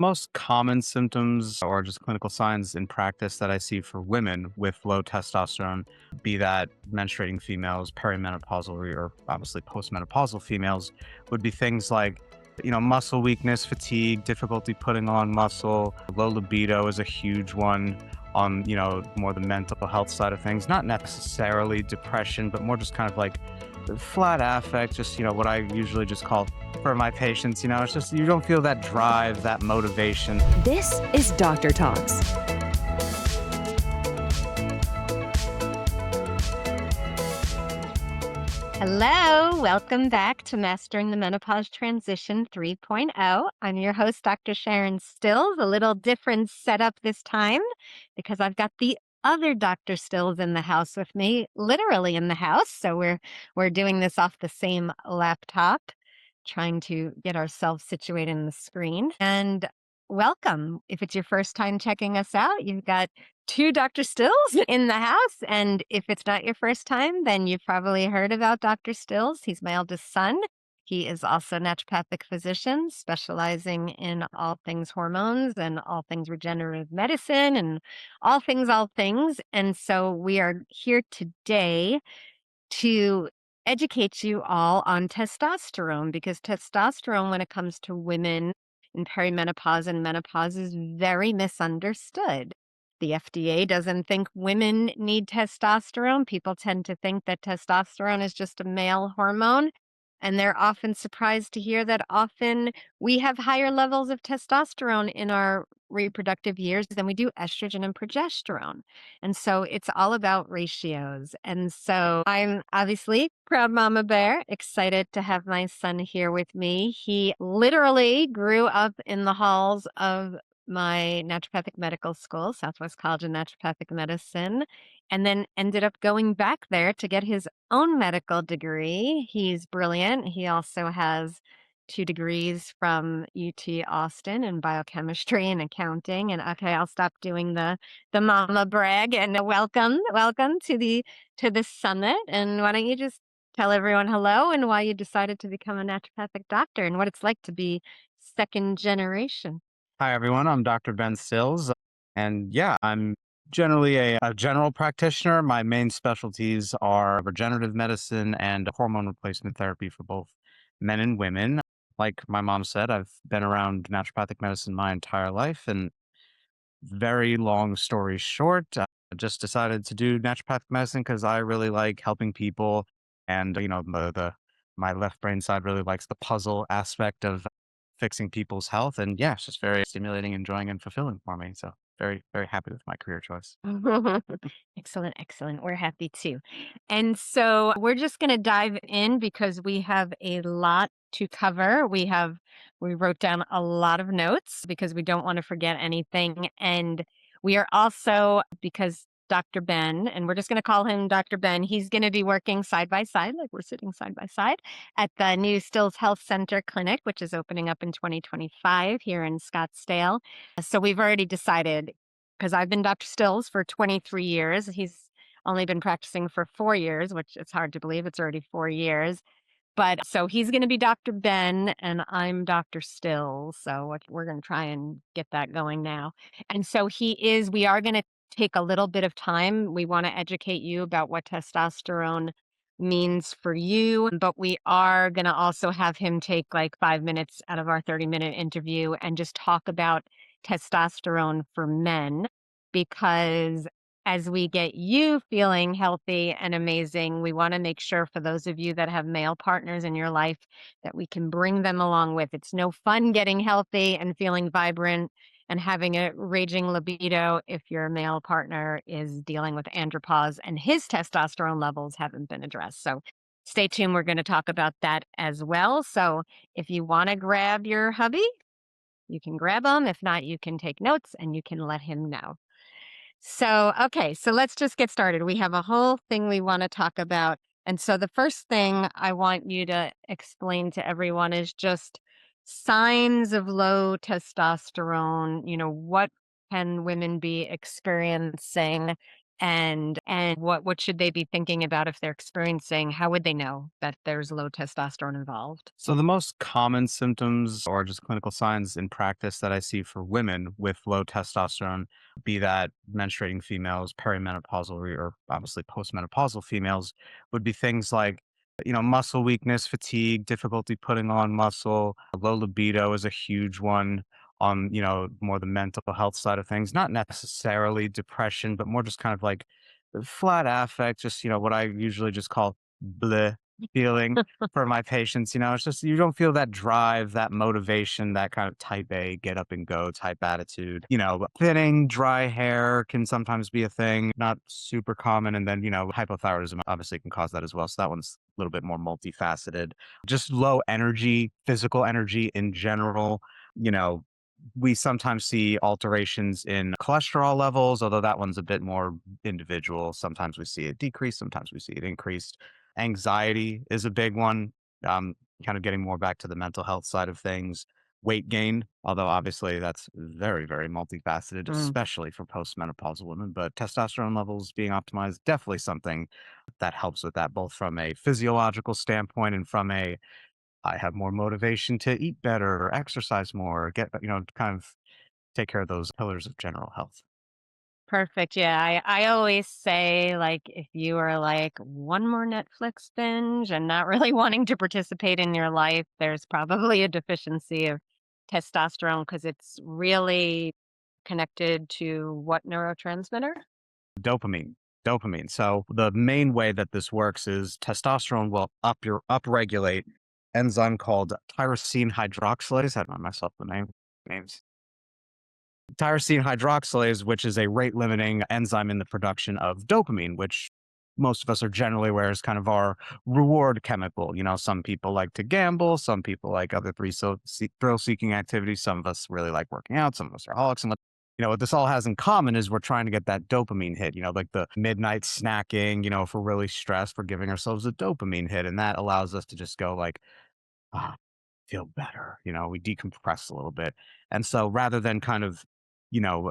Most common symptoms or just clinical signs in practice that I see for women with low testosterone, be that menstruating females, perimenopausal, or obviously postmenopausal females, would be things like, muscle weakness, fatigue, difficulty putting on muscle. Low libido is a huge one on, more the mental health side of things. Not necessarily depression, but more just kind of like flat affect, just, what I usually just call for my patients, it's just you don't feel that drive, that motivation. This is Doctor Talks. Hello, welcome back to Mastering the Menopause Transition 3.0. I'm your host, Dr. Sharon Stills. A little different setup this time because I've got the other Dr. Stills in the house with me, literally in the house. So we're doing this off the same laptop, trying to get ourselves situated in the screen. And welcome. If it's your first time checking us out, you've got two Dr. Stills in the house. And if it's not your first time, then you've probably heard about Dr. Stills. He's my eldest son. He is also a naturopathic physician specializing in all things hormones and all things regenerative medicine and all things, all things. And so we are here today to educate you all on testosterone because testosterone, when it comes to women in perimenopause and menopause, is very misunderstood. The FDA doesn't think women need testosterone. People tend to think that testosterone is just a male hormone. And they're often surprised to hear that often we have higher levels of testosterone in our reproductive years than we do estrogen and progesterone. And so it's all about ratios. And so I'm obviously proud mama bear, excited to have my son here with me. He literally grew up in the halls of my naturopathic medical school, Southwest College of Naturopathic Medicine, and then ended up going back there to get his own medical degree. He's brilliant. He also has 2 degrees from UT Austin in biochemistry and accounting. And okay, I'll stop doing the mama brag and welcome to the summit. And why don't you just tell everyone hello and why you decided to become a naturopathic doctor and what it's like to be second generation. Hi, everyone. I'm Dr. Ben Stills. And yeah, I'm generally a general practitioner. My main specialties are regenerative medicine and hormone replacement therapy for both men and women. Like my mom said, I've been around naturopathic medicine my entire life. And very long story short, I just decided to do naturopathic medicine because I really like helping people. And, my left brain side really likes the puzzle aspect of fixing people's health. And yeah, it's just very stimulating, enjoying, and fulfilling for me. So very, very happy with my career choice. Excellent, excellent. We're happy too. And so we're just going to dive in because we have a lot to cover. We wrote down a lot of notes because we don't want to forget anything. And we are also, because Dr. Ben, and we're just going to call him Dr. Ben, he's going to be working side by side, like we're sitting side by side at the new Stills Health Center Clinic, which is opening up in 2025 here in Scottsdale. So we've already decided, because I've been Dr. Stills for 23 years. He's only been practicing for 4 years, which it's hard to believe. It's already 4 years. But so he's going to be Dr. Ben and I'm Dr. Stills. So we're going to try and get that going now. And so we are going to take a little bit of time. We want to educate you about what testosterone means for you, but we are going to also have him take like 5 minutes out of our 30-minute interview and just talk about testosterone for men because as we get you feeling healthy and amazing, we want to make sure for those of you that have male partners in your life that we can bring them along with. It's no fun getting healthy and feeling vibrant and having a raging libido if your male partner is dealing with andropause and his testosterone levels haven't been addressed. So stay tuned. We're going to talk about that as well. So if you want to grab your hubby, you can grab him. If not, you can take notes and you can let him know. So, okay, so let's just get started. We have a whole thing we want to talk about. And so the first thing I want you to explain to everyone is just signs of low testosterone. What can women be experiencing? And what should they be thinking about if they're experiencing how would they know that there's low testosterone involved? So the most common symptoms or just clinical signs in practice that I see for women with low testosterone, be that menstruating females, perimenopausal, or obviously postmenopausal females, would be things like, muscle weakness, fatigue, difficulty putting on muscle. Low libido is a huge one on, more the mental health side of things, not necessarily depression, but more just kind of like flat affect, just, what I usually just call bleh feeling for my patients. It's just you don't feel that drive, that motivation, that kind of type A, get up and go type attitude. Thinning, dry hair can sometimes be a thing, not super common. And then, hypothyroidism obviously can cause that as well. So that one's a little bit more multifaceted. Just low energy, physical energy in general. You know, we sometimes see alterations in cholesterol levels, although that one's a bit more individual. Sometimes we see it decrease, sometimes we see it increased. Anxiety is a big one. Kind of getting more back to the mental health side of things. Weight gain, although obviously that's very, very multifaceted, Mm. especially for postmenopausal women. But testosterone levels being optimized, definitely something that helps with that, both from a physiological standpoint and from a I have more motivation to eat better, or exercise more, get, kind of take care of those pillars of general health. Perfect. Yeah. I always say, like, if you are like one more Netflix binge and not really wanting to participate in your life, there's probably a deficiency of testosterone because it's really connected to what neurotransmitter? Dopamine. Dopamine. So the main way that this works is testosterone will upregulate enzyme called tyrosine hydroxylase. I don't know myself the names. Tyrosine hydroxylase, which is a rate limiting enzyme in the production of dopamine, which most of us are generally aware is kind of our reward chemical. Some people like to gamble, some people like other thrill seeking activities. Some of us really like working out, some of us are holics. And what this all has in common is we're trying to get that dopamine hit, like the midnight snacking, if we're really stressed, we're giving ourselves a dopamine hit. And that allows us to just go like, ah, feel better. We decompress a little bit. And so rather than kind of,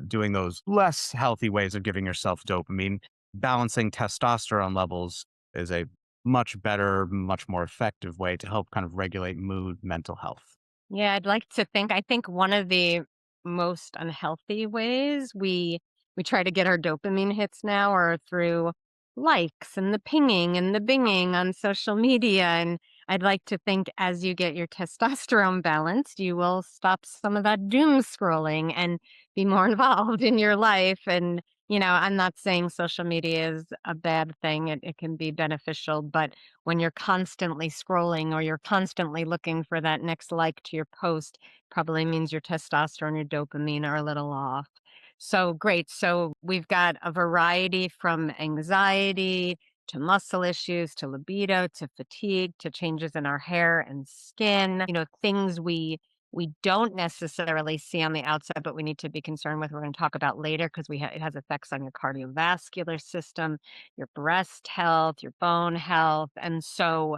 doing those less healthy ways of giving yourself dopamine, balancing testosterone levels is a much better, much more effective way to help kind of regulate mood, mental health. Yeah, I think one of the most unhealthy ways we try to get our dopamine hits now are through likes and the pinging and the binging on social media. And I'd like to think as you get your testosterone balanced, you will stop some of that doom scrolling and be more involved in your life. And, I'm not saying social media is a bad thing. It can be beneficial, but when you're constantly scrolling or you're constantly looking for that next like to your post, probably means your testosterone, your dopamine are a little off. So great. So we've got a variety from anxiety to muscle issues to libido to fatigue to changes in our hair and skin, things we don't necessarily see on the outside, but we need to be concerned with. We're going to talk about later because it has effects on your cardiovascular system, your breast health, your bone health. And so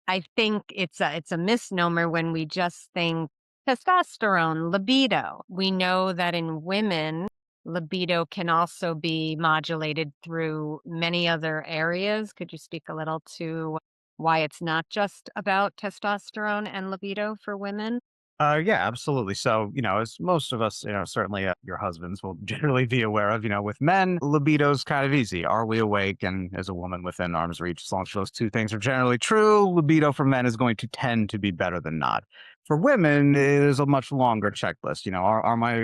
I think it's a misnomer when we just think testosterone, libido. We know that in women, libido can also be modulated through many other areas. Could you speak a little to why it's not just about testosterone and libido for women? Yeah, absolutely. So, as most of us, certainly your husbands will generally be aware of, with men, libido's kind of easy. Are we awake? And as a woman within arm's reach, as long as those two things are generally true, libido for men is going to tend to be better than not. For women, it is a much longer checklist.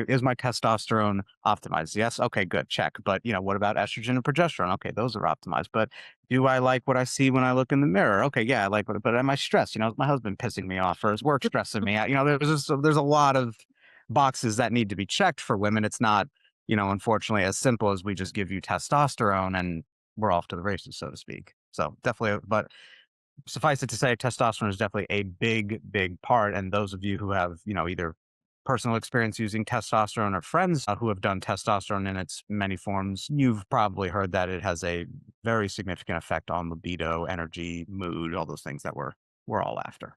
Is my testosterone optimized? Yes. Okay, good. Check. But, what about estrogen and progesterone? Okay, those are optimized. But do I like what I see when I look in the mirror? Okay, yeah, I like what, but am I stressed? Is my husband pissing me off or is work stressing me out? There's a lot of boxes that need to be checked for women. It's not, unfortunately as simple as we just give you testosterone and we're off to the races, so to speak. So definitely, but suffice it to say, testosterone is definitely a big, big part. And those of you who have, either personal experience using testosterone or friends who have done testosterone in its many forms, you've probably heard that it has a very significant effect on libido, energy, mood, all those things that we're all after.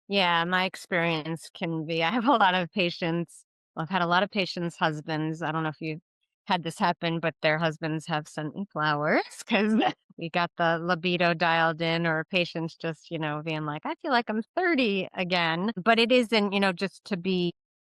Yeah, my experience can be I have a lot of patients. Well, I've had a lot of patients' husbands. I don't know if you had this happen, but their husbands have sent me flowers because we got the libido dialed in, or patients just, being like, I feel like I'm 30 again. But it isn't, just to be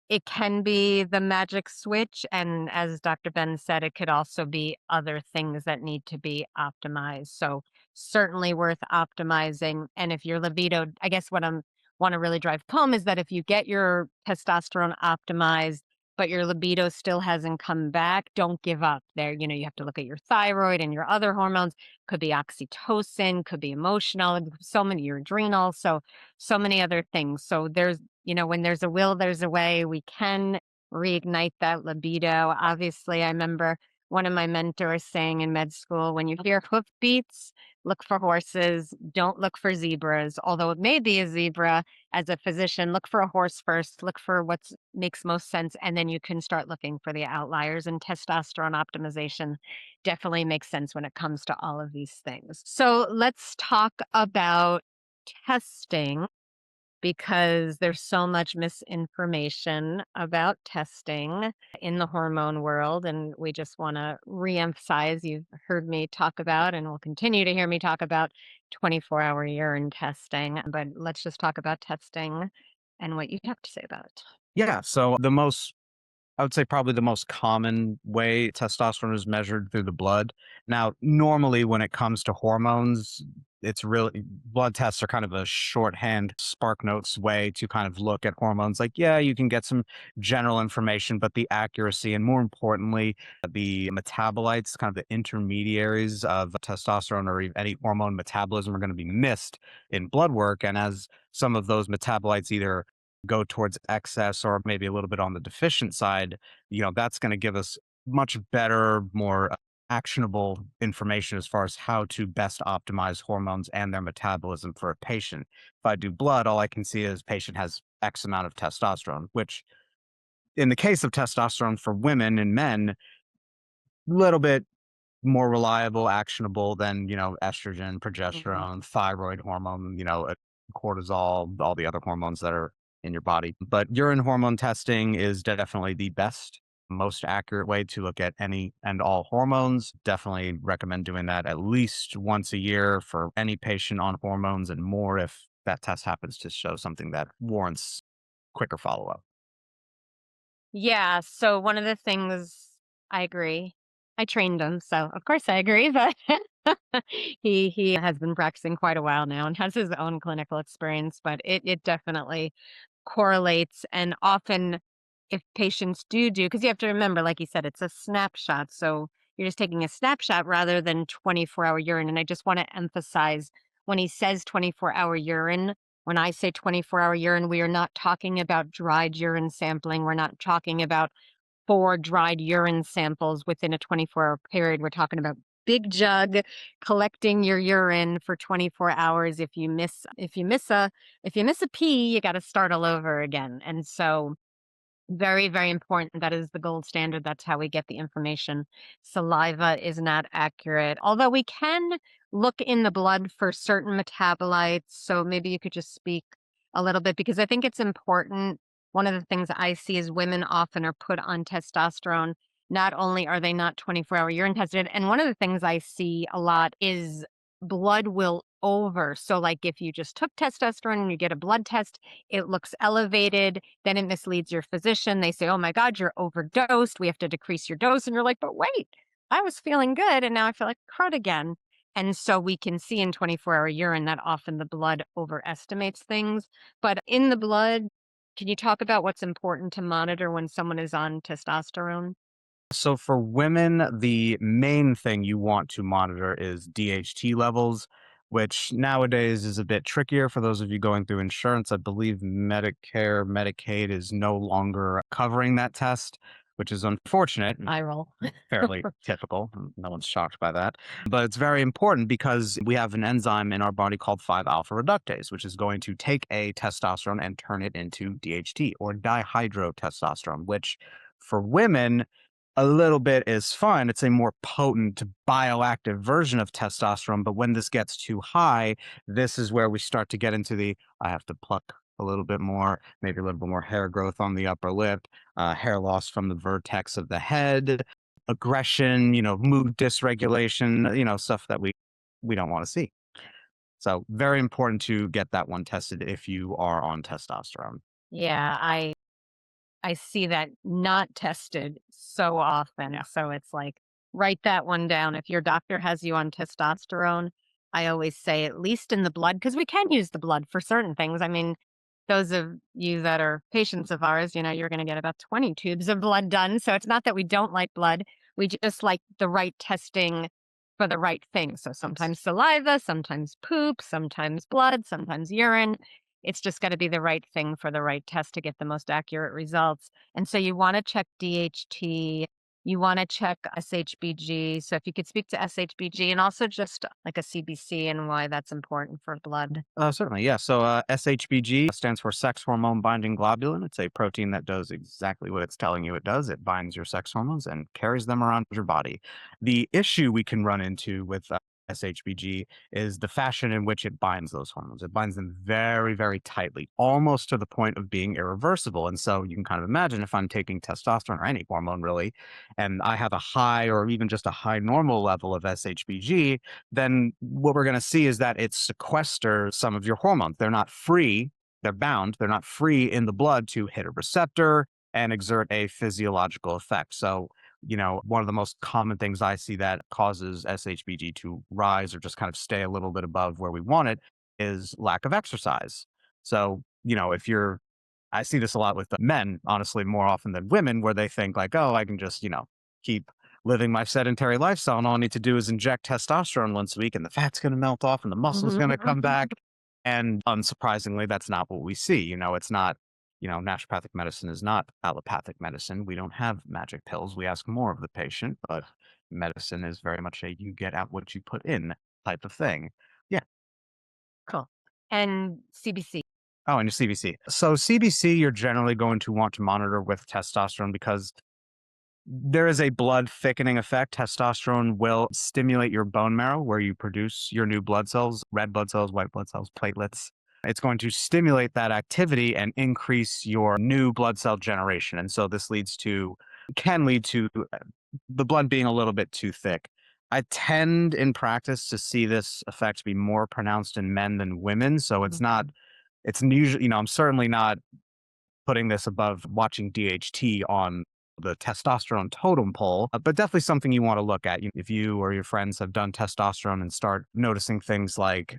it can be the magic switch, and as Dr. Ben said, it could also be other things that need to be optimized. So certainly worth optimizing. And if your libido, I guess what I'm want to really drive home is that if you get your testosterone optimized, but your libido still hasn't come back, don't give up. There, you have to look at your thyroid and your other hormones. Could be oxytocin, could be emotional, so many, your adrenals, so many other things. So when there's a will, there's a way. We can reignite that libido. Obviously, I remember one of my mentors saying in med school, when you hear hoofbeats, look for horses, don't look for zebras. Although it may be a zebra, as a physician, look for a horse first, look for what makes most sense, and then you can start looking for the outliers. And testosterone optimization definitely makes sense when it comes to all of these things. So let's talk about testing, because there's so much misinformation about testing in the hormone world. And we just want to reemphasize, you've heard me talk about and will continue to hear me talk about 24-hour urine testing. But let's just talk about testing and what you have to say about it. Yeah. So I would say probably the most common way testosterone is measured through the blood. Now, normally when it comes to hormones, it's really blood tests are kind of a shorthand spark notes way to kind of look at hormones. Like, yeah, you can get some general information, but the accuracy and more importantly, the metabolites, kind of the intermediaries of testosterone or any hormone metabolism are going to be missed in blood work. And as some of those metabolites either go towards excess or maybe a little bit on the deficient side, that's going to give us much better, more actionable information as far as how to best optimize hormones and their metabolism for a patient. If I do blood, all I can see is patient has X amount of testosterone, which in the case of testosterone for women and men, little bit more reliable, actionable than, estrogen, Mhm. progesterone, thyroid hormone, cortisol, all the other hormones that are in your body. But urine hormone testing is definitely the best, most accurate way to look at any and all hormones. Definitely recommend doing that at least once a year for any patient on hormones, and more if that test happens to show something that warrants quicker follow up. Yeah. So one of the things, I agree. I trained him, so of course I agree. But he has been practicing quite a while now and has his own clinical experience. But it definitely correlates. And often, if patients do, because you have to remember, like you said, it's a snapshot. So you're just taking a snapshot rather than 24-hour urine. And I just want to emphasize, when he says 24-hour urine, when I say 24-hour urine, we are not talking about dried urine sampling. We're not talking about 4 dried urine samples within a 24-hour period. We're talking about big jug collecting your urine for 24 hours. If you miss a pee, you got to start all over again. And so, very, very important. That is the gold standard. That's how we get the information. Saliva is not accurate, although we can look in the blood for certain metabolites. So maybe you could just speak a little bit, because I think it's important. One of the things I see is women often are put on testosterone. Not only are they not 24-hour urine tested, and one of the things I see a lot is blood will over. So, like, if you just took testosterone and you get a blood test, it looks elevated, then it misleads your physician. They say, oh my God, you're overdosed. We have to decrease your dose. And you're like, but wait, I was feeling good. And now I feel like crud again. And so we can see in 24-hour urine that often the blood overestimates things. But in the blood, can you talk about what's important to monitor when someone is on testosterone? So for women, the main thing you want to monitor is DHT levels, which nowadays is a bit trickier for those of you going through insurance. I believe Medicare, Medicaid is no longer covering that test, which is unfortunate. I roll. Fairly typical. No one's shocked by that. But it's very important because we have an enzyme in our body called 5 alpha reductase, which is going to take a testosterone and turn it into DHT, or dihydrotestosterone, which for women, a little bit is fine. It's a more potent bioactive version of testosterone. But when this gets too high, this is where we start to get into I have to pluck a little bit more, maybe a little bit more hair growth on the upper lip, hair loss from the vertex of the head, aggression, mood dysregulation, stuff that we don't want to see. So very important to get that one tested if you are on testosterone. Yeah, I see that not tested so often. Yeah. So it's like, write that one down. If your doctor has you on testosterone, I always say at least in the blood, because we can use the blood for certain things. I mean, those of you that are patients of ours, you're going to get about 20 tubes of blood done. So it's not that we don't like blood. We just like the right testing for the right thing. So sometimes saliva, sometimes poop, sometimes blood, sometimes urine. It's just got to be the right thing for the right test to get the most accurate results. And so you want to check DHT, you want to check SHBG. So if you could speak to SHBG and also just like a CBC and why that's important for blood. Certainly, yeah. So SHBG stands for sex hormone binding globulin. It's a protein that does exactly what it's telling you it does. It binds your sex hormones and carries them around your body. The issue we can run into with SHBG is the fashion in which it binds those hormones. It binds them very, very tightly, almost to the point of being irreversible. And so you can kind of imagine if I'm taking testosterone or any hormone really, and I have a high or even just a high normal level of SHBG, then what we're going to see is that it sequesters some of your hormones. They're not free, they're bound, they're not free in the blood to hit a receptor and exert a physiological effect. So, one of the most common things I see that causes SHBG to rise or just kind of stay a little bit above where we want it is lack of exercise. So, if you're, I see this a lot with the men, honestly, more often than women, where they think like, oh, I can just, keep living my sedentary lifestyle and all I need to do is inject testosterone once a week and the fat's going to melt off and the muscle's going to come back. And unsurprisingly, that's not what we see. It's not, naturopathic medicine is not allopathic medicine. We don't have magic pills. We ask more of the patient, but medicine is very much a you get out what you put in type of thing. Yeah. Cool. And CBC. Oh, and your CBC. So CBC, you're generally going to want to monitor with testosterone because there is a blood thickening effect. Testosterone will stimulate your bone marrow where you produce your new blood cells, red blood cells, white blood cells, platelets. It's going to stimulate that activity and increase your new blood cell generation. And so this can lead to the blood being a little bit too thick. I tend in practice to see this effect be more pronounced in men than women. So it's usually, I'm certainly not putting this above watching DHT on the testosterone totem pole, but definitely something you want to look at. If you or your friends have done testosterone and start noticing things like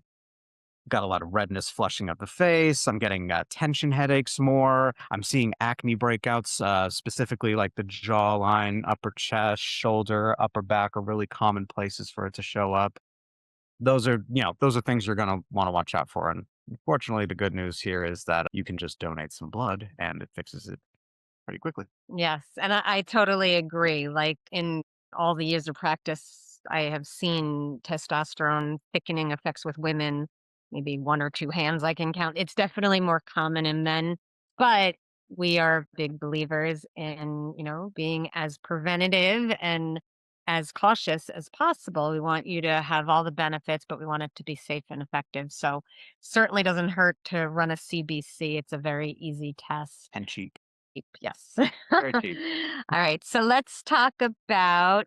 got a lot of redness flushing of the face, I'm getting tension headaches more, I'm seeing acne breakouts, specifically like the jawline, upper chest, shoulder, upper back are really common places for it to show up. Those are things you're going to want to watch out for. And unfortunately, the good news here is that you can just donate some blood and it fixes it pretty quickly. Yes, and I totally agree. Like in all the years of practice, I have seen testosterone thickening effects with women, maybe one or two hands I can count. It's definitely more common in men, but we are big believers in, being as preventative and as cautious as possible. We want you to have all the benefits, but we want it to be safe and effective. So certainly doesn't hurt to run a CBC. It's a very easy test. And cheap. Yes. Very cheap. All right. So let's talk about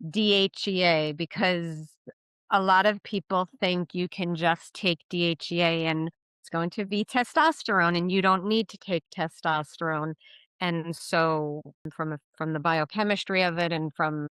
DHEA because a lot of people think you can just take DHEA and it's going to be testosterone and you don't need to take testosterone. And so from the biochemistry of it and from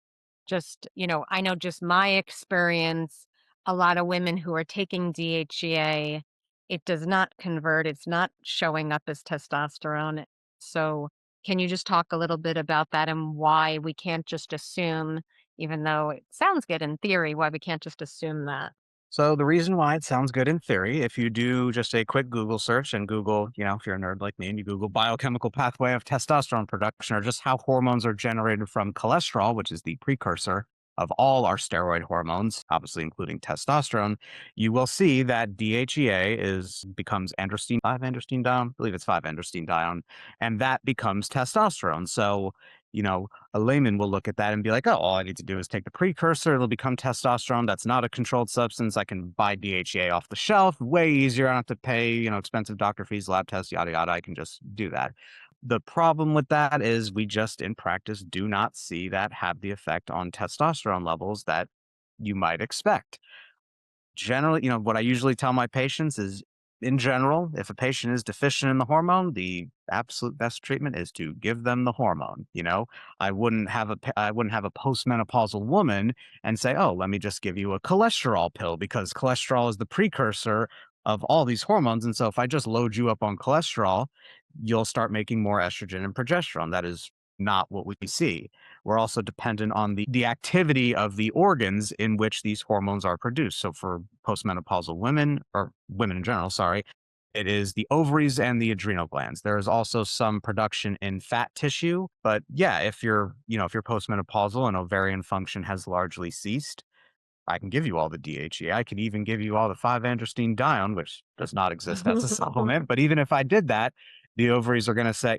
just, I know just my experience, a lot of women who are taking DHEA, it does not convert. It's not showing up as testosterone. So, can you just talk a little bit about that and why we can't just assume, even though it sounds good in theory, why we can't just assume that? So the reason why it sounds good in theory, if you do just a quick Google search and Google, if you're a nerd like me and you Google biochemical pathway of testosterone production or just how hormones are generated from cholesterol, which is the precursor of all our steroid hormones, obviously including testosterone, you will see that DHEA becomes androstenedione, 5-androstenedione, I believe it's 5-androstenedione, and that becomes testosterone. So, a layman will look at that and be like, oh, all I need to do is take the precursor. It'll become testosterone. That's not a controlled substance. I can buy DHEA off the shelf. Way easier. I don't have to pay, expensive doctor fees, lab tests, yada, yada. I can just do that. The problem with that is we just in practice do not see that have the effect on testosterone levels that you might expect. Generally, what I usually tell my patients is in general, if a patient is deficient in the hormone, the absolute best treatment is to give them the hormone. I wouldn't have a postmenopausal woman and say, "Oh, let me just give you a cholesterol pill," because cholesterol is the precursor of all these hormones. And so if I just load you up on cholesterol, you'll start making more estrogen and progesterone. That is not what we see. We're also dependent on the activity of the organs in which these hormones are produced. So for postmenopausal women, or women in general, sorry, it is the ovaries and the adrenal glands. There is also some production in fat tissue, but yeah, if you're postmenopausal and ovarian function has largely ceased, I can give you all the DHEA. I can even give you all the 5-androstenedione, which does not exist as a supplement. But even if I did that, the ovaries are going to say,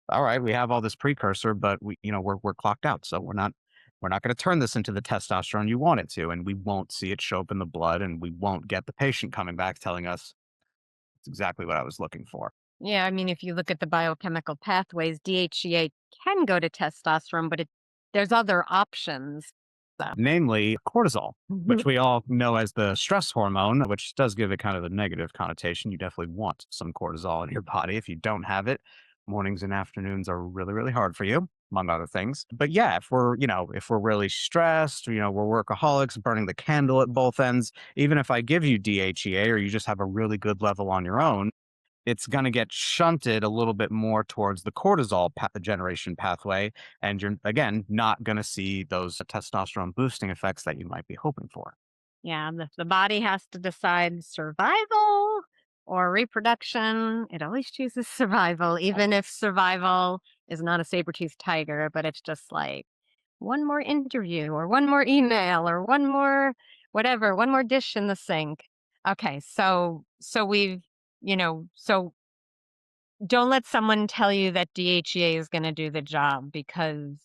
all right, we have all this precursor, but we're clocked out, so we're not going to turn this into the testosterone you want it to, and we won't see it show up in the blood, and we won't get the patient coming back telling us it's exactly what I was looking for. Yeah, I mean, if you look at the biochemical pathways, DHEA can go to testosterone, but there's other options. So, Namely cortisol, Mhm. which we all know as the stress hormone, which does give it kind of a negative connotation. You definitely want some cortisol in your body. If you don't have it, mornings and afternoons are really, really hard for you, among other things. But yeah, if we're really stressed, we're workaholics, burning the candle at both ends, even if I give you DHEA or you just have a really good level on your own, it's going to get shunted a little bit more towards the cortisol generation pathway. And you're, again, not going to see those testosterone boosting effects that you might be hoping for. Yeah, the body has to decide survival or reproduction. It always chooses survival, even if survival is not a saber-toothed tiger, but it's just like one more interview or one more email or one more whatever, one more dish in the sink. Okay, so so don't let someone tell you that DHEA is going to do the job because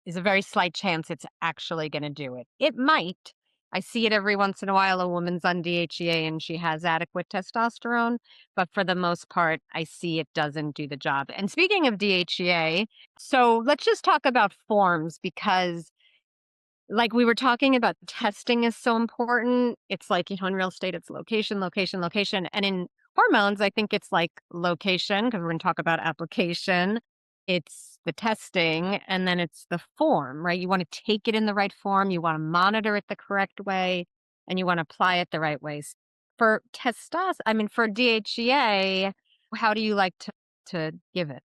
there's a very slight chance it's actually going to do it. It might. I see it every once in a while. A woman's on DHEA and she has adequate testosterone, but for the most part, I see it doesn't do the job. And speaking of DHEA, so let's just talk about forms because like we were talking about, testing is so important. It's like, in real estate, it's location, location, location. And in hormones, I think it's like location, because we're going to talk about application. It's the testing, and then it's the form, right? You want to take it in the right form, you want to monitor it the correct way, and you want to apply it the right ways. For for DHEA, how do you like to give it?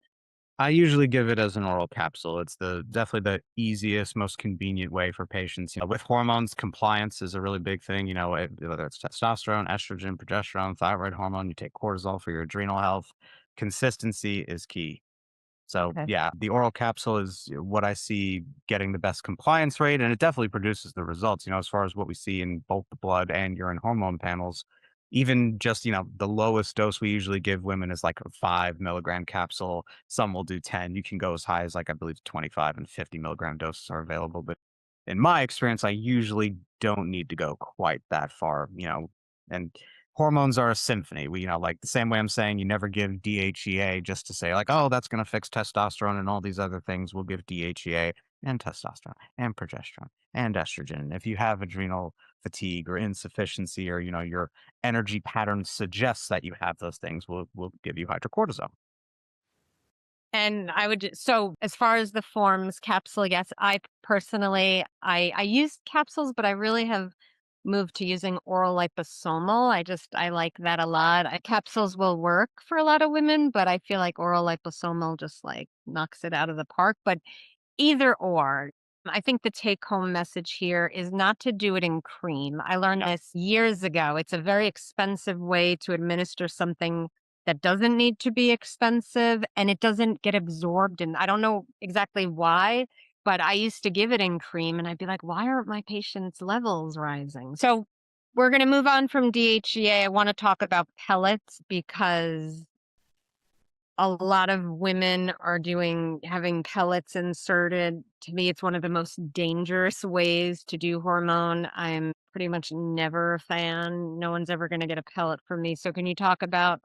I usually give it as an oral capsule. It's the definitely the easiest, most convenient way for patients. With hormones, compliance is a really big thing. Whether it's testosterone, estrogen, progesterone, thyroid hormone, you take cortisol for your adrenal health. Consistency is key. So Okay. yeah, the oral capsule is what I see getting the best compliance rate, and it definitely produces the results. As far as what we see in both the blood and urine hormone panels, even just the lowest dose we usually give women is like a 5 milligram capsule. Some will do 10. You can go as high as like I believe 25 and 50 milligram doses are available. But in my experience, I usually don't need to go quite that far. And hormones are a symphony. Like the same way I'm saying you never give DHEA just to say like, oh, that's going to fix testosterone and all these other things. We'll give DHEA and testosterone and progesterone and estrogen. If you have adrenal fatigue or insufficiency, or your energy pattern suggests that you have those things, we'll give you hydrocortisone. And so as far as the forms capsule, yes, I personally, I use capsules, but I really have moved to using oral liposomal. I like that a lot. Capsules will work for a lot of women, but I feel like oral liposomal just like knocks it out of the park. But either or. I think the take home message here is not to do it in cream. I learned this years ago. It's a very expensive way to administer something that doesn't need to be expensive, and it doesn't get absorbed. And I don't know exactly why, but I used to give it in cream and I'd be like, why aren't my patients' levels rising? So we're going to move on from DHEA. I want to talk about pellets because a lot of women are having pellets inserted. To me, it's one of the most dangerous ways to do hormone. I'm pretty much never a fan. No one's ever going to get a pellet from me. So can you talk about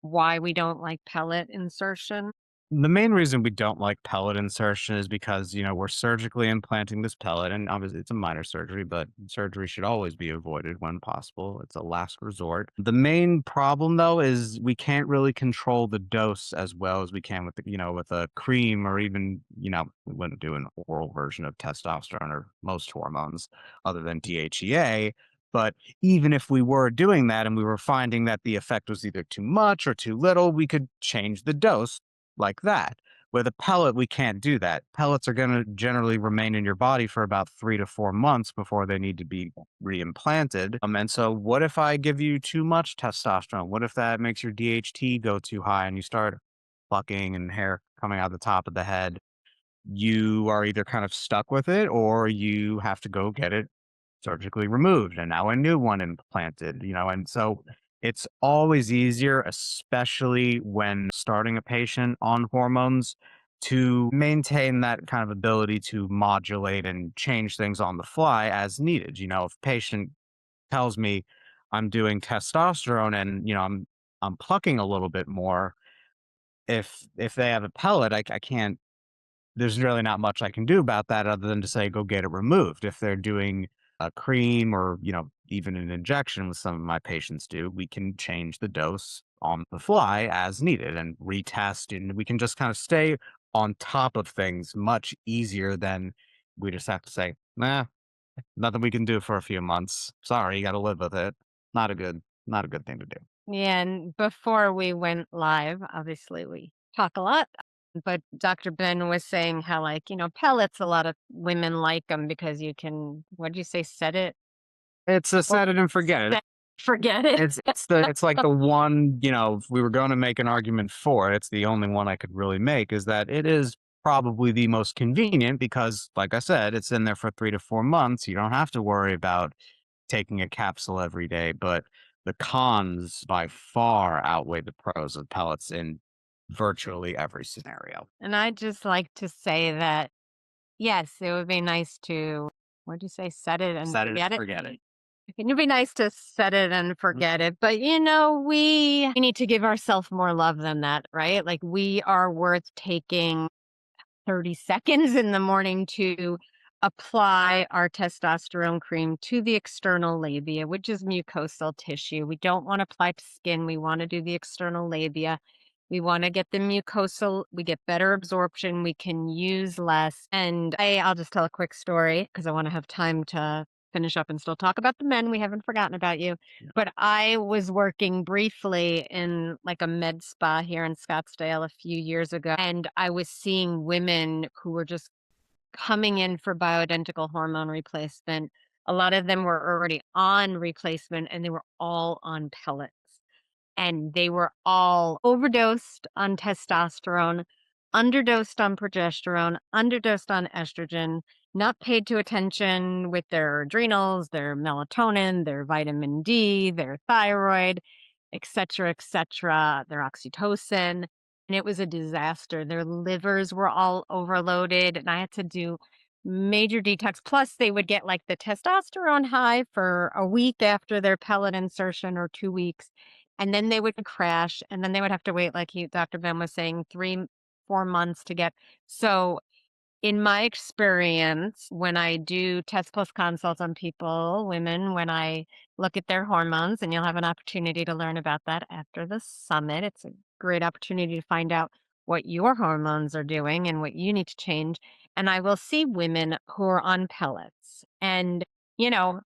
why we don't like pellet insertion? The main reason we don't like pellet insertion is because, we're surgically implanting this pellet, and obviously it's a minor surgery, but surgery should always be avoided when possible. It's a last resort. The main problem though is we can't really control the dose as well as we can with with a cream, or even, we wouldn't do an oral version of testosterone or most hormones other than DHEA. But even if we were doing that and we were finding that the effect was either too much or too little, we could change the dose like that. With a pellet, we can't do that. Pellets are going to generally remain in your body for about 3 to 4 months before they need to be reimplanted. And so, what if I give you too much testosterone? What if that makes your DHT go too high and you start plucking and hair coming out the top of the head? You are either kind of stuck with it or you have to go get it surgically removed and now a new one implanted, and so it's always easier, especially when starting a patient on hormones, to maintain that kind of ability to modulate and change things on the fly as needed. If a patient tells me I'm doing testosterone and I'm plucking a little bit more, if they have a pellet, I can't, there's really not much I can do about that other than to say, go get it removed. If they're doing a cream or, even an injection, with some of my patients do, we can change the dose on the fly as needed and retest. And we can just kind of stay on top of things much easier than we just have to say, nah, nothing we can do for a few months. Sorry, you got to live with it. Not a good thing to do. Yeah, and before we went live, obviously we talk a lot, but Dr. Ben was saying how, like, pellets, a lot of women like them because you can, what'd you say, set it? It's a Well, set it and forget it. set, forget it. It's like the one, if we were going to make an argument for it, it's the only one I could really make, is that it is probably the most convenient because, like I said, it's in there for 3 to 4 months. You don't have to worry about taking a capsule every day, but the cons by far outweigh the pros of pellets in virtually every scenario. And I just like to say that, yes, it would be nice to, what'd you say, set it and Set it and forget it? forget it. It'd be nice to set it and Mhm. forget it, but we need to give ourselves more love than that, right? Like, we are worth taking 30 seconds in the morning to apply our testosterone cream to the external labia, which is mucosal tissue. We don't want to apply to skin. We want to do the external labia. We want to get the mucosal, we get better absorption, we can use less. And I'll just tell a quick story because I want to have time to finish up and still talk about the men. We haven't forgotten about you. Yeah. But I was working briefly in like a med spa here in Scottsdale a few years ago, and I was seeing women who were just coming in for bioidentical hormone replacement. A lot of them were already on replacement and they were all on pellets, and they were all overdosed on testosterone, underdosed on progesterone, underdosed on estrogen, not paid to attention with their adrenals, their melatonin, their vitamin D, their thyroid, et cetera, their oxytocin. And it was a disaster. Their livers were all overloaded, and I had to do major detox. Plus, they would get like the testosterone high for a week after their pellet insertion or 2 weeks, and then they would crash, and then they would have to wait, like Dr. Ben was saying, 3, 4 months to get. So, in my experience, when I do test plus consults on people, women, when I look at their hormones, and you'll have an opportunity to learn about that after the summit. It's a great opportunity to find out what your hormones are doing and what you need to change. And I will see women who are on pellets. And, you know,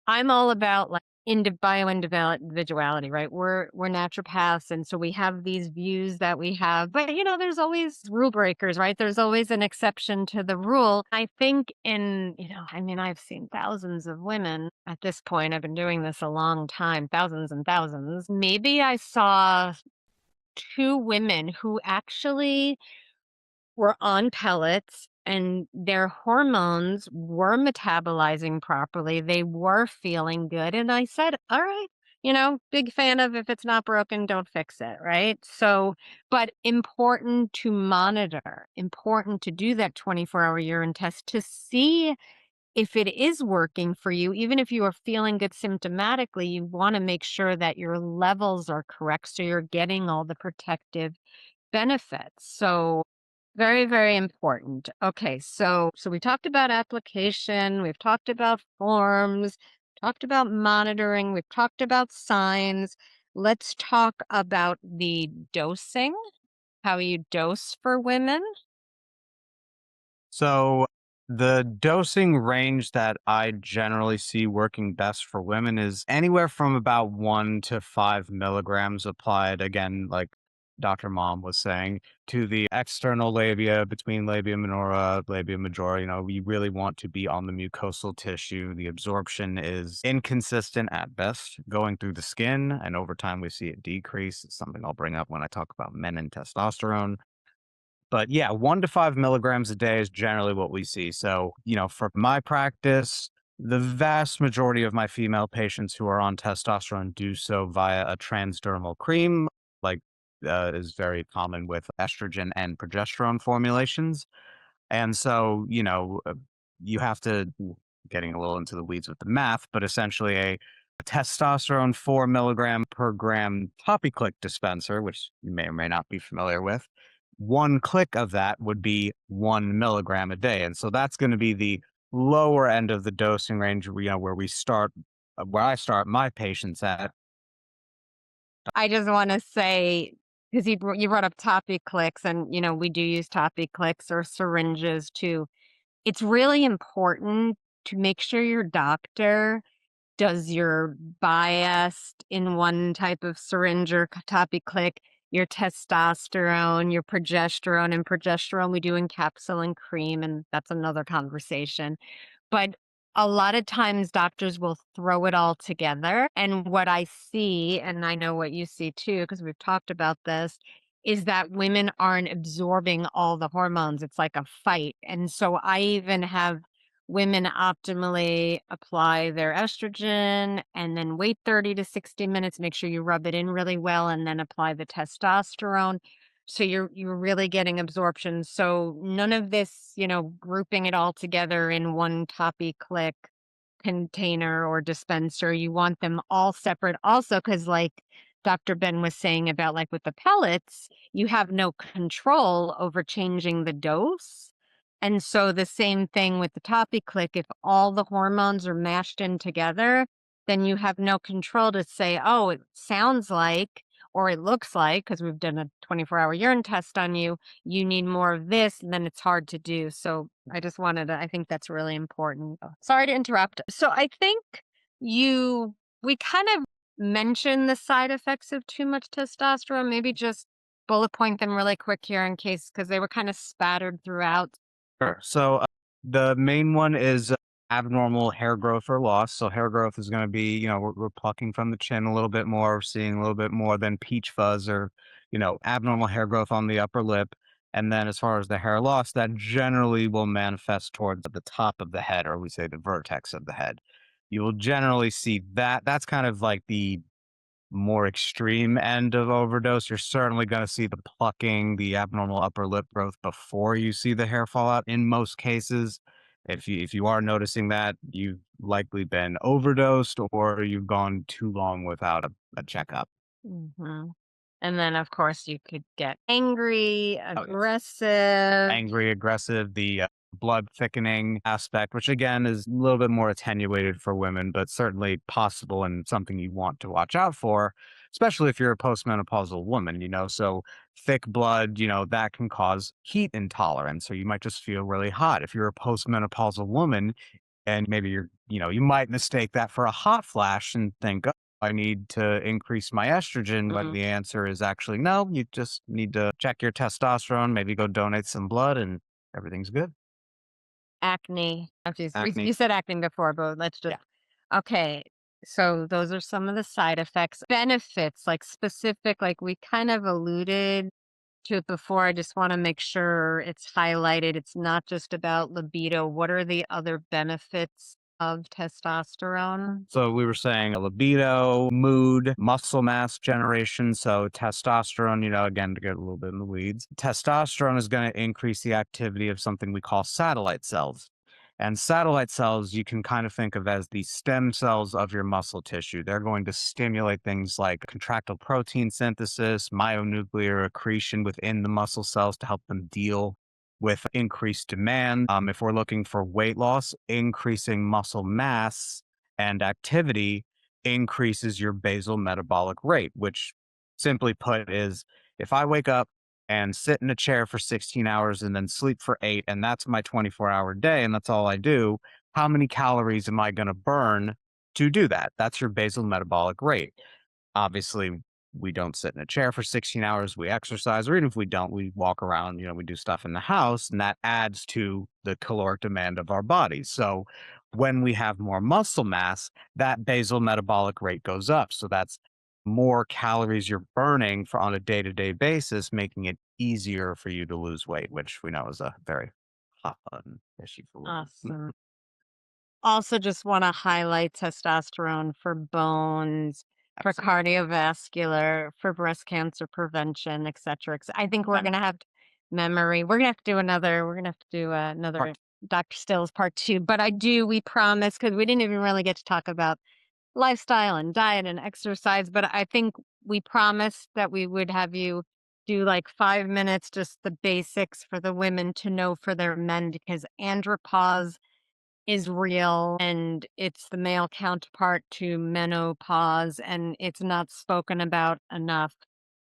I'm all about like individuality, right? We're naturopaths, and so we have these views that we have. But there's always rule breakers, right? There's always an exception to the rule. I think I mean, I've seen thousands of women at this point. I've been doing this a long time, thousands and thousands. Maybe I saw two women who actually were on pellets and their hormones were metabolizing properly. They were feeling good. And I said, all right, big fan of if it's not broken, don't fix it. Right. So, but important to monitor, important to do that 24-hour urine test to see if it is working for you. Even if you are feeling good symptomatically, you want to make sure that your levels are correct. So you're getting all the protective benefits. So very, very important. Okay, so we talked about application, we've talked about forms, talked about monitoring, we've talked about signs. Let's talk about the dosing, how you dose for women. So the dosing range that I generally see working best for women is anywhere from about 1 to 5 milligrams applied, again, like Dr. Mom was saying, to the external labia between labia minora, labia majora. We really want to be on the mucosal tissue. The absorption is inconsistent at best going through the skin, and over time we see it decrease. It's something I'll bring up when I talk about men and testosterone. But yeah, 1 to 5 milligrams a day is generally what we see. So, for my practice, the vast majority of my female patients who are on testosterone do so via a transdermal cream, like is very common with estrogen and progesterone formulations. And so, you have to, getting a little into the weeds with the math, but essentially a testosterone 4 milligram per gram toppy click dispenser, which you may or may not be familiar with, one click of that would be 1 milligram a day. And so that's going to be the lower end of the dosing range, where we start, where I start my patients at. I just want to say, because you brought up topic clicks, and we do use topic clicks or syringes too. It's really important to make sure your doctor does your biased in one type of syringe or topic click, your testosterone, your progesterone, and progesterone we do in capsule and cream, and that's another conversation. But a lot of times doctors will throw it all together. And what I see, and I know what you see too, because we've talked about this, is that women aren't absorbing all the hormones. It's like a fight. And so I even have women optimally apply their estrogen and then wait 30 to 60 minutes, make sure you rub it in really well, and then apply the testosterone. So you're really getting absorption. So none of this, grouping it all together in one toppy click container or dispenser. You want them all separate also, because like Dr. Ben was saying about like with the pellets, you have no control over changing the dose. And so the same thing with the toppy click, if all the hormones are mashed in together, then you have no control to say, oh, it sounds like, or it looks like, because we've done a 24-hour urine test on you, you need more of this, and then it's hard to do. So I think that's really important. Sorry to interrupt. So I think we kind of mentioned the side effects of too much testosterone. Maybe just bullet point them really quick here in case, because they were kind of spattered throughout. Sure. So the main one is abnormal hair growth or loss. So hair growth is going to be, we're plucking from the chin a little bit more, seeing a little bit more than peach fuzz or, abnormal hair growth on the upper lip. And then as far as the hair loss, that generally will manifest towards the top of the head, or we say the vertex of the head. You will generally see that. That's kind of like the more extreme end of overdose. You're certainly going to see the plucking, the abnormal upper lip growth before you see the hair fall out in most cases. If you are noticing that, you've likely been overdosed or you've gone too long without a checkup. Hmm. And then, of course, you could get angry, Oh, yes. aggressive. Angry, aggressive, the blood thickening aspect, which again is a little bit more attenuated for women, but certainly possible and something you want to watch out for, especially if you're a postmenopausal woman, So thick blood, that can cause heat intolerance. So you might just feel really hot. If you're a postmenopausal woman and maybe you might mistake that for a hot flash and think, oh, I need to increase my estrogen, but Mhm. the answer is actually no. You just need to check your testosterone, maybe go donate some blood, and everything's good. Acne. Acne. You said acne before, but let's just, Yeah. okay. So those are some of the side effects. Benefits, like specific, like we kind of alluded to it before. I just want to make sure it's highlighted. It's not just about libido. What are the other benefits of testosterone? So we were saying libido, mood, muscle mass generation. So testosterone, again, to get a little bit in the weeds, testosterone is going to increase the activity of something we call satellite cells. And satellite cells, you can kind of think of as the stem cells of your muscle tissue. They're going to stimulate things like contractile protein synthesis, myonuclear accretion within the muscle cells to help them deal with increased demand. If we're looking for weight loss, increasing muscle mass and activity increases your basal metabolic rate, which simply put is if I wake up and sit in a chair for 16 hours and then sleep for 8, and that's my 24-hour day, and that's all I do, how many calories am I going to burn to do that? That's your basal metabolic rate. Obviously, we don't sit in a chair for 16 hours, we exercise, or even if we don't, we walk around, we do stuff in the house, and that adds to the caloric demand of our bodies. So when we have more muscle mass, that basal metabolic rate goes up. So that's more calories you're burning for on a day-to-day basis, making it easier for you to lose weight, which we know is a very hot button issue for women. Awesome. Also, just want to highlight testosterone for bones, for Absolutely. cardiovascular, for breast cancer prevention, et cetera. I think we're And going to have memory. We're going to have to do another, we're going to have to do another part Dr. Stills part two. But we promise, because we didn't even really get to talk about lifestyle and diet and exercise. But I think we promised that we would have you do like 5 minutes, just the basics for the women to know for their men, because andropause is real and it's the male counterpart to menopause and it's not spoken about enough.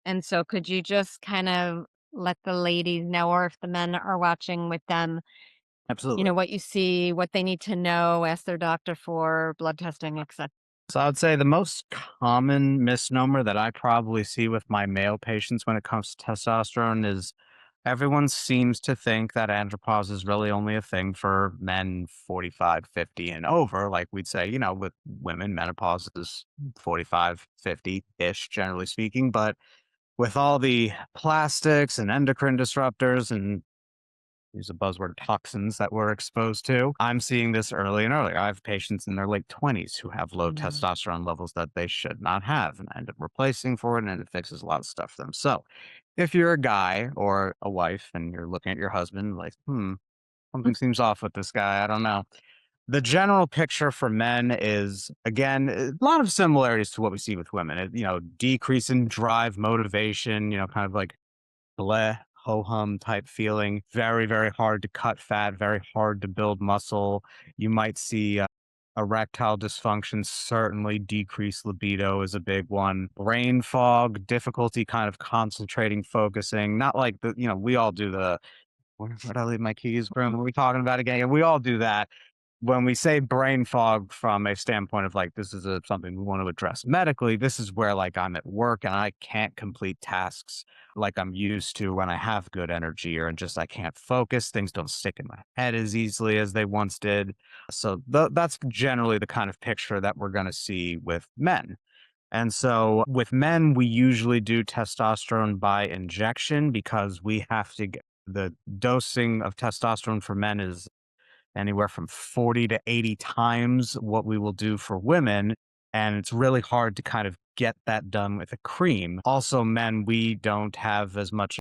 And so could you just kind of let the ladies know, or if the men are watching with them, absolutely. what you see, what they need to know, ask their doctor for blood testing, etc. So I would say the most common misnomer that I probably see with my male patients when it comes to testosterone is everyone seems to think that andropause is really only a thing for men 45, 50 and over. Like we'd say, with women, menopause is 45, 50-ish, generally speaking. But with all the plastics and endocrine disruptors and use a buzzword toxins that we're exposed to. I'm seeing this early and earlier. I have patients in their late 20s who have low Mhm. testosterone levels that they should not have, and I end up replacing for it, and it fixes a lot of stuff for them. So, if you're a guy or a wife and you're looking at your husband like, something seems off with this guy, I don't know. The general picture for men is, again, a lot of similarities to what we see with women. Decrease in drive, motivation, kind of like bleh, ho hum type feeling. Very, very hard to cut fat, very hard to build muscle. You might see erectile dysfunction, certainly decreased libido is a big one. Brain fog, difficulty kind of concentrating, focusing. Not like we all do the where did I leave my keys, room? What are we talking about again? Yeah, we all do that. When we say brain fog from a standpoint of like this is something we want to address medically, this is where like I'm at work and I can't complete tasks like I'm used to when I have good energy, or just I can't focus. Things don't stick in my head as easily as they once did. So that's generally the kind of picture that we're going to see with men. And so with men, we usually do testosterone by injection because we have to get the dosing of testosterone for men is anywhere from 40 to 80 times what we will do for women. And it's really hard to kind of get that done with a cream. Also, men, we don't have as much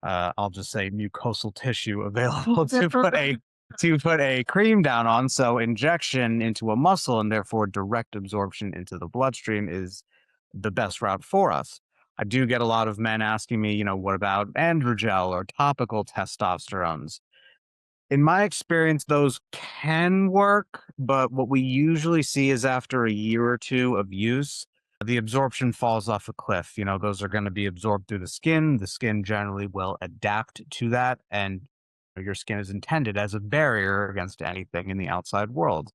I'll just say mucosal tissue available to put a cream down on. So injection into a muscle and therefore direct absorption into the bloodstream is the best route for us. I do get a lot of men asking me, what about androgel or topical testosterones? In my experience, those can work, but what we usually see is after a year or two of use, the absorption falls off a cliff. Those are going to be absorbed through the skin. The skin generally will adapt to that, and your skin is intended as a barrier against anything in the outside world,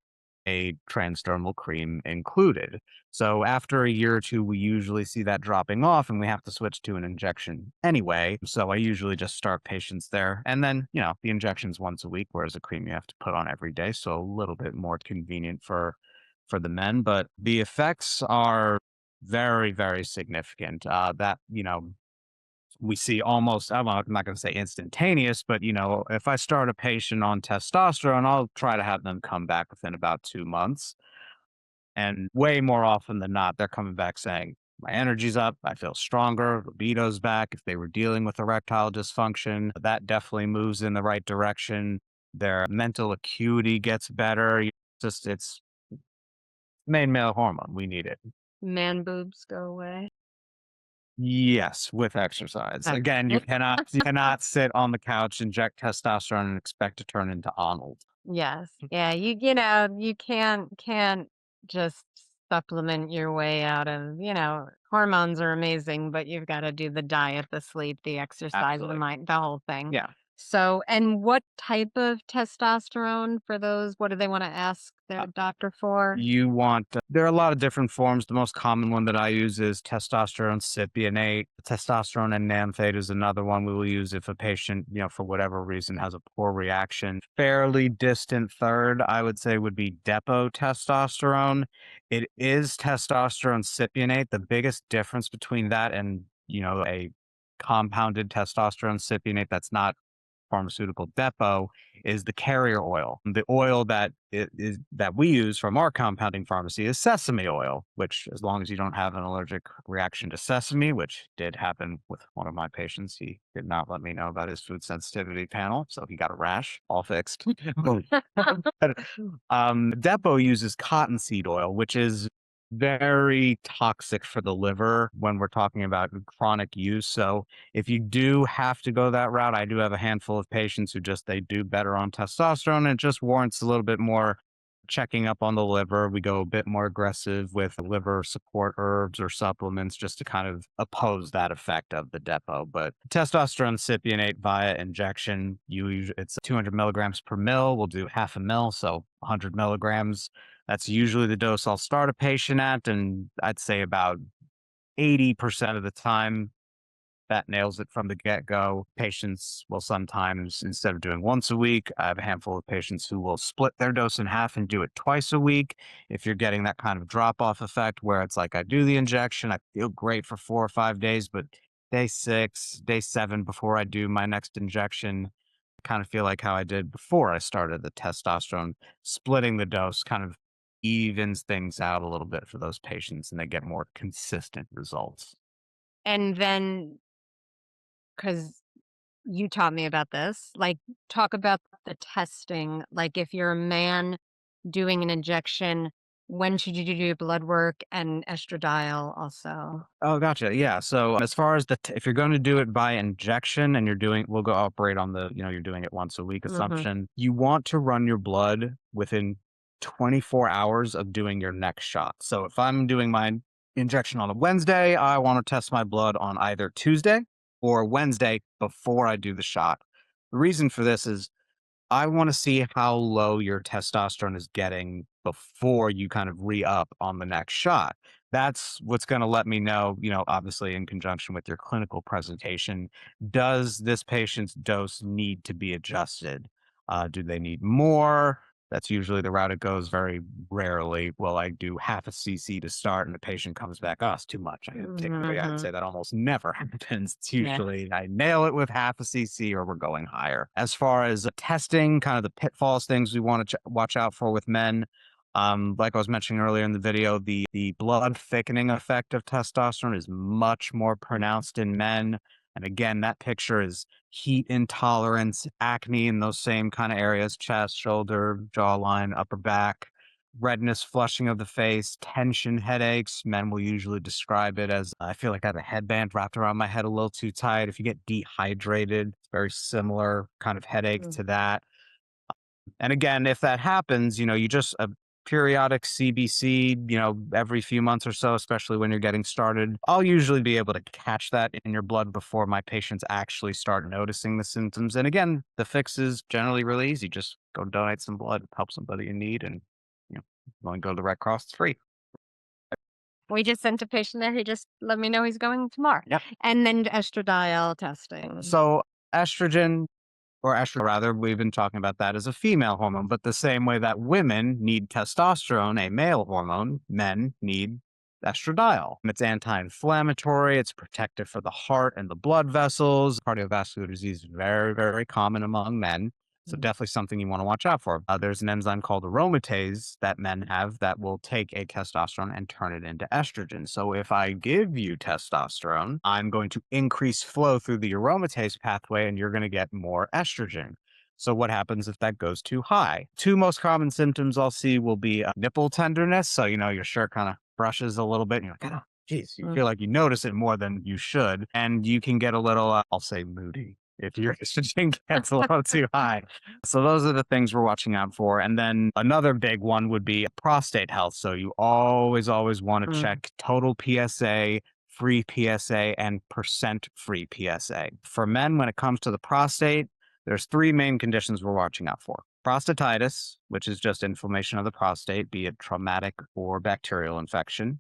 a transdermal cream included. So after a year or two, we usually see that dropping off and we have to switch to an injection anyway. So I usually just start patients there. And then, the injection's once a week, whereas a cream you have to put on every day. So a little bit more convenient for the men. But the effects are very, very significant. That, we see almost, I'm not going to say instantaneous, but if I start a patient on testosterone, I'll try to have them come back within about 2 months. And way more often than not, they're coming back saying, my energy's up, I feel stronger, libido's back. If they were dealing with erectile dysfunction, that definitely moves in the right direction. Their mental acuity gets better. It's main male hormone. We need it. Man boobs go away. Yes, with exercise. Okay. Again, you cannot sit on the couch, inject testosterone, and expect to turn into Arnold. Yes. Yeah, you can't just supplement your way out of, hormones are amazing, but you've got to do the diet, the sleep, the exercise, the Absolutely. mind, the whole thing. Yeah. So, and what type of testosterone for those? What do they want to ask their doctor for? There are a lot of different forms. The most common one that I use is testosterone cypionate. Testosterone and nanthate is another one we will use if a patient, for whatever reason has a poor reaction. Fairly distant third, I would say, would be depo testosterone. It is testosterone cypionate. The biggest difference between that and, a compounded testosterone cypionate that's not pharmaceutical depot is the carrier oil. The oil that we use from our compounding pharmacy is sesame oil, which, as long as you don't have an allergic reaction to sesame, which did happen with one of my patients, he did not let me know about his food sensitivity panel, so he got a rash, all fixed. Depot uses cottonseed oil, which is very toxic for the liver when we're talking about chronic use. So if you do have to go that route, I do have a handful of patients who they do better on testosterone, and it just warrants a little bit more checking up on the liver. We go a bit more aggressive with liver support herbs or supplements just to kind of oppose that effect of the depot. But testosterone cypionate via injection, it's 200 milligrams per mil. We'll do half a mil, so 100 milligrams. That's usually the dose I'll start a patient at, and I'd say about 80% of the time that nails it from the get-go. Patients will sometimes, instead of doing once a week, I have a handful of patients who will split their dose in half and do it twice a week. If you're getting that kind of drop-off effect where it's like I do the injection, I feel great for 4 or 5 days, but day 6, day 7, before I do my next injection, I kind of feel like how I did before I started the testosterone. Splitting the dose kind of evens things out a little bit for those patients, and they get more consistent results. And then, because you taught me about this, like, talk about the testing. Like, if you're a man doing an injection, when should you do your blood work and estradiol also? Oh, gotcha. Yeah. So as far as if you're going to do it by injection and we'll go operate on you're doing it once a week Mhm. assumption. You want to run your blood within 24 hours of doing your next shot. So if I'm doing my injection on a Wednesday, I want to test my blood on either Tuesday or Wednesday before I do the shot. The reason for this is I want to see how low your testosterone is getting before you kind of re up on the next shot. That's what's going to let me know, obviously in conjunction with your clinical presentation, does this patient's dose need to be adjusted? Do they need more? That's usually the route it goes. Very rarely will I do half a cc to start and the patient comes back, oh, it's too much. I'd Mhm. say that almost never happens. It's Yeah. usually I nail it with half a cc or we're going higher. As far as testing, kind of the pitfalls, things we want to watch out for with men, like I was mentioning earlier in the video, the blood thickening effect of testosterone is much more pronounced in men. And again, that picture is heat intolerance, acne in those same kind of areas: chest, shoulder, jawline, upper back, redness, flushing of the face, tension, headaches. Men will usually describe it as I feel like I have a headband wrapped around my head a little too tight. If you get dehydrated, it's very similar kind of headache Mm. to that. And again, if that happens, you just a periodic CBC, every few months or so, especially when you're getting started. I'll usually be able to catch that in your blood before my patients actually start noticing the symptoms. And again, the fix is generally really easy. Just go donate some blood, help somebody in need, and want to go to the Red Cross, it's free. We just sent a patient there. He just let me know he's going tomorrow. Yep. And then estradiol testing. So estrogen, or estrogen rather, we've been talking about that as a female hormone, but the same way that women need testosterone, a male hormone, men need estradiol. It's anti-inflammatory, it's protective for the heart and the blood vessels. Cardiovascular disease is very, very common among men. So Mm. definitely something you want to watch out for. There's an enzyme called aromatase that men have that will take a testosterone and turn it into estrogen. So if I give you testosterone, I'm going to increase flow through the aromatase pathway and you're going to get more estrogen. So what happens if that goes too high? Two most common symptoms I'll see will be nipple tenderness. So, your shirt kind of brushes a little bit and you're like, oh, geez, you feel like you notice it more than you should. And you can get a little, I'll say moody if your estrogen gets a little too high. So those are the things we're watching out for. And then another big one would be prostate health. So you always want to check total PSA, free PSA, and percent free PSA. For men, when it comes to the prostate, there's three main conditions we're watching out for. Prostatitis, which is just inflammation of the prostate, be it traumatic or bacterial infection.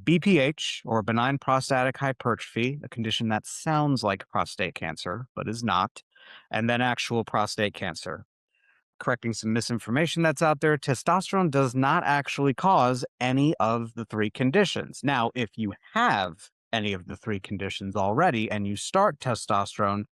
BPH, or benign prostatic hypertrophy, a condition that sounds like prostate cancer, but is not. And then actual prostate cancer. Correcting some misinformation that's out there, testosterone does not actually cause any of the three conditions. Now, if you have any of the three conditions already and you start testosterone,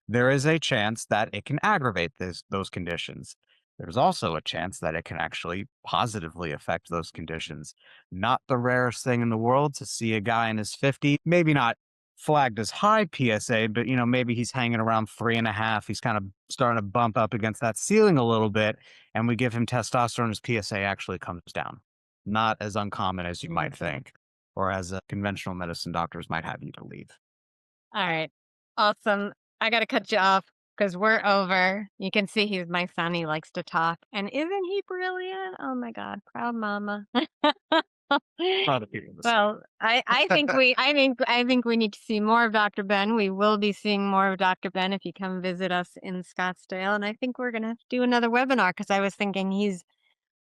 there is a chance that it can aggravate those conditions. There's also a chance that it can actually positively affect those conditions. Not the rarest thing in the world to see a guy in his 50s, maybe not flagged as high PSA, but maybe he's hanging around 3.5. He's kind of starting to bump up against that ceiling a little bit, and we give him testosterone, his PSA actually comes down. Not as uncommon as you might think, or as conventional medicine doctors might have you believe. All right. Awesome. I got to cut you off because we're over. You can see he's my son. He likes to talk. And isn't he brilliant? Oh my God. Proud mama. Proud of people. Well, I think we need to see more of Dr. Ben. We will be seeing more of Dr. Ben if you come visit us in Scottsdale. And I think we're going to do another webinar because I was thinking he's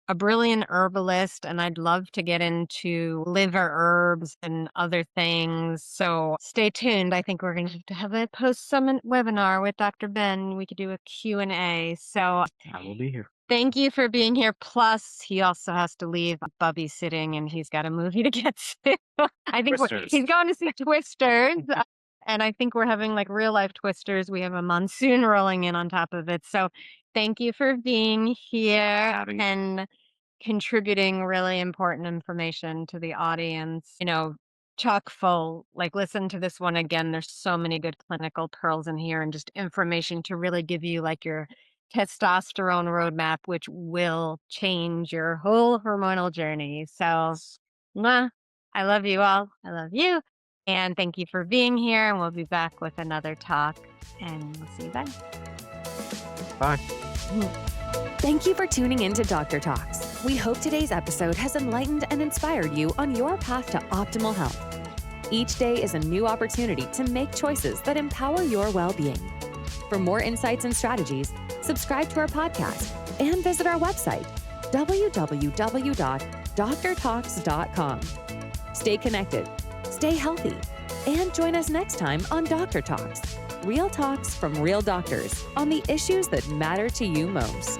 a brilliant herbalist and I'd love to get into liver herbs and other things. So stay tuned. I think we're going to have a post-summit webinar with Dr. Ben. We could do a Q&A. So I will be here. thank you for being here. Plus, he also has to leave Bubby sitting and he's got a movie to get to. I think he's going to see Twisters. And I think we're having like real life Twisters. We have a monsoon rolling in on top of it. So thank you for being here and contributing really important information to the audience. Chock full, like listen to this one again. There's so many good clinical pearls in here and just information to really give you like your testosterone roadmap, which will change your whole hormonal journey. So, I love you all. I love you. And thank you for being here. And we'll be back with another talk. And we'll see you then. Bye. Thank you for tuning in to Dr. Talks. We hope today's episode has enlightened and inspired you on your path to optimal health. Each day is a new opportunity to make choices that empower your well-being. For more insights and strategies, subscribe to our podcast and visit our website, www.drtalks.com. Stay connected, stay healthy, and join us next time on Dr. Talks. Real talks from real doctors on the issues that matter to you most.